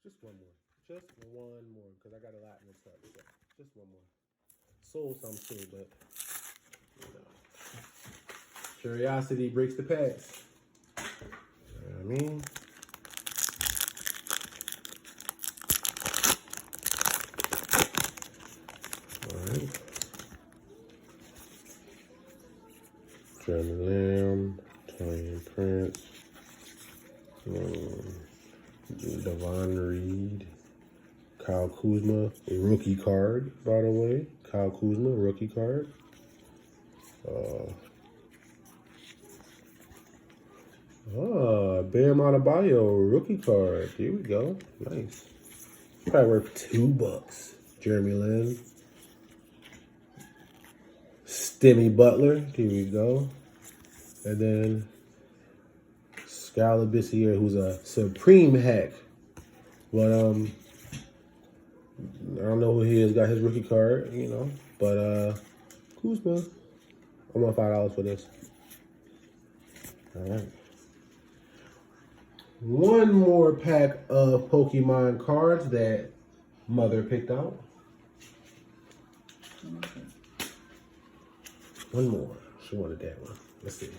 Just one more. Just one more, because I got a lot mixed up. So just one more. Sold some too, but you know. Curiosity breaks the past. You know what I mean? Alright. German Lamb, Italian Prince, Devon Reed, Kyle Kuzma, a rookie card, by the way. Kyle Kuzma, rookie card. Bam Adebayo, rookie card. Here we go. Nice. Probably worth $2. Jeremy Lin. Stimmy Butler. Here we go. And then Skylar Bissiere, who's a supreme hack. But I don't know who he is. Got his rookie card, you know. But Kuzma. I want $5 for this. All right. One more pack of Pokemon cards that Mother picked out. One more. She wanted that one. Let's see.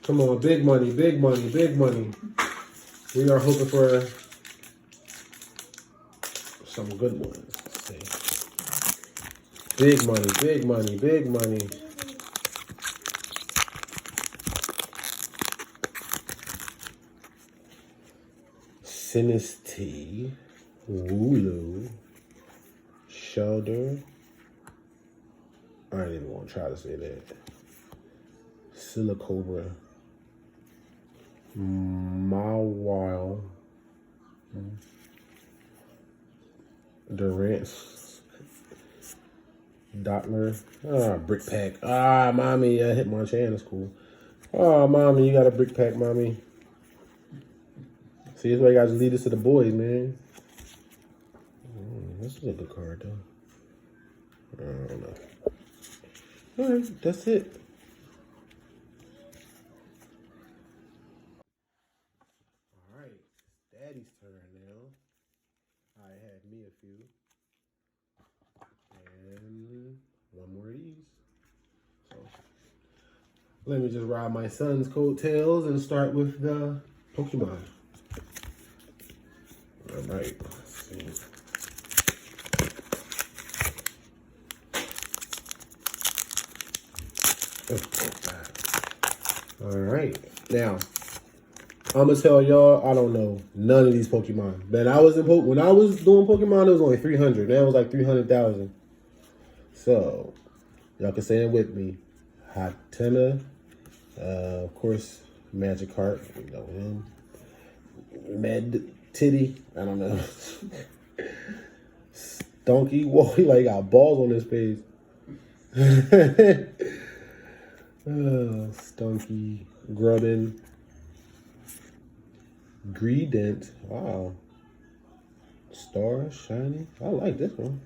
Come on, big money, big money, big money. We are hoping for some good ones. Let's see. Big money, big money, big money. Sinistea, Wooloo, Shelder. I ain't even gonna try to say that. Silicobra, Mawile, Durant, Dottler, Brick Pack. Mommy, I hit my chan, that's cool. Mommy, you got a Brick Pack, mommy. See, that's why you guys lead this to the boys, man. This is a good card, though. I don't know. All right, that's it. All right, Daddy's turn now. I had me a few. And one more of these. So, let me just ride my son's coattails and start with the Pokemon. All right, let's see. All right, now I'm gonna tell y'all I don't know none of these Pokemon. When I was doing Pokemon, it was only 300. Now it was like 300,000. So y'all can say it with me. Hatenna, of course, Magikarp. We know him. Med Titty. I don't know. Stunky. Whoa, he like got balls on his face. Stunky, Grubbin, Greedent. Wow. Star, Shiny. I like this one.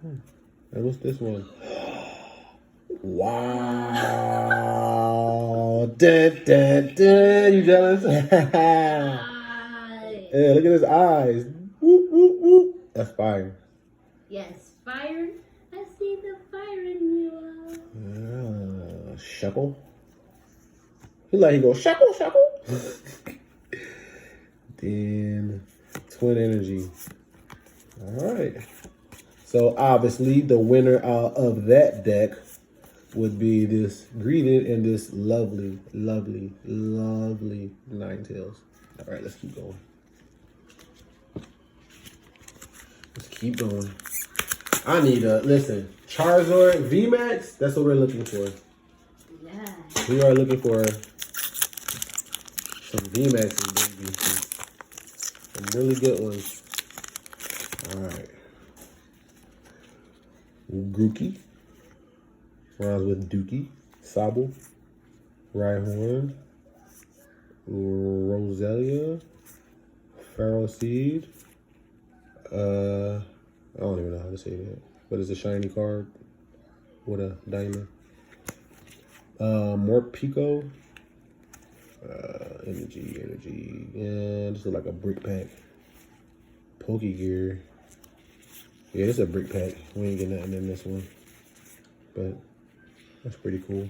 And what's this one? Wow. Dun, dun, dun. You jealous? Yeah, look at his eyes. Whoop, whoop, whoop. That's fire. Yes, fire. I see the fire in you. Shuckle. He goes, Shuckle, Shuckle. Then Twin Energy. All right. So obviously the winner out of that deck would be this Greedent and this lovely, lovely, lovely Ninetales. All right, let's keep going. Let's keep going. I need listen, Charizard VMAX, that's what we're looking for. Yeah. We are looking for some VMAXs, baby. Some really good ones. Alright. Grookey. Rhymes with Dookie. Sobble. Rhyhorn. Roselia. Pharaoh Seed. I don't even know how to say that. But it's a shiny card with a diamond. Morpeko. Energy. Yeah, this is like a brick pack. Pokegear. Yeah, this is a brick pack. We ain't getting nothing in this one. But that's pretty cool.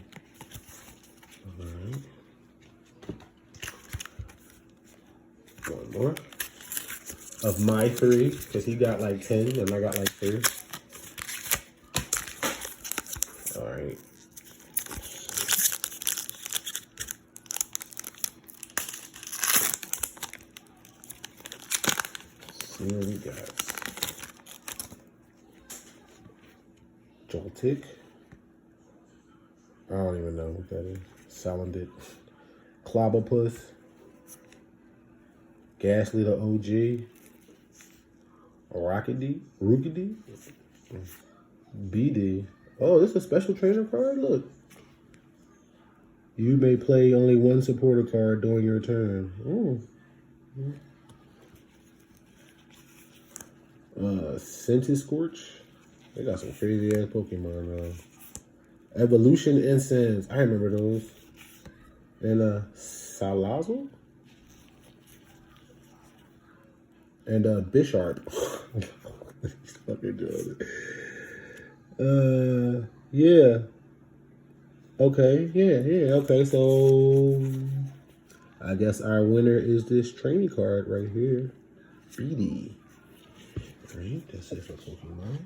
Alright. One more. Of my 3, because he got like 10 and I got like 3. Alright. See what we got. Joltik. I don't even know what that is. Salandit. Clobopus. Ghastly the OG. Rookidee. BD. Oh, this is a special trainer card? Look. You may play only one supporter card during your turn. Scentiscorch. They got some crazy ass Pokemon. Evolution Incense. I remember those. And Salazzle. And Bisharp. He's fucking doing it. Yeah. Okay, yeah, okay, so I guess our winner is this training card right here. BD. Alright, that's it for Pokemon.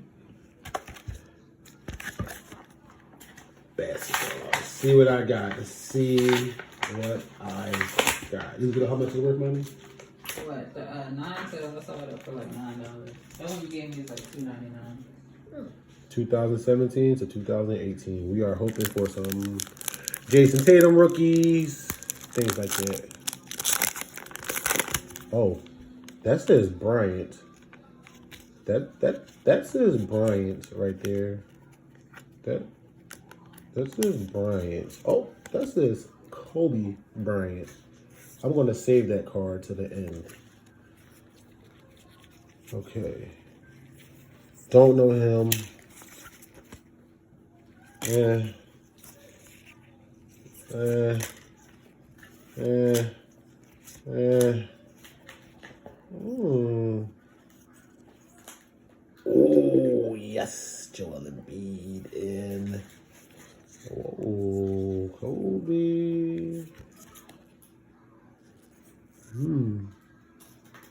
Basketball. Let's see what I got. Let's see what I got. You know how much it's worth, money? What? The 9 cells, I saw it up for like $9. That one you gave me is like $2.99. 2017 to 2018. We are hoping for some Jason Tatum rookies, things like that. Oh, that says Bryant. That says Bryant right there. That says Bryant. Oh, that says Kobe Bryant. I'm gonna save that card to the end. Okay. Don't know him. Oh, yes. Joel Embiid in. Oh, Kobe.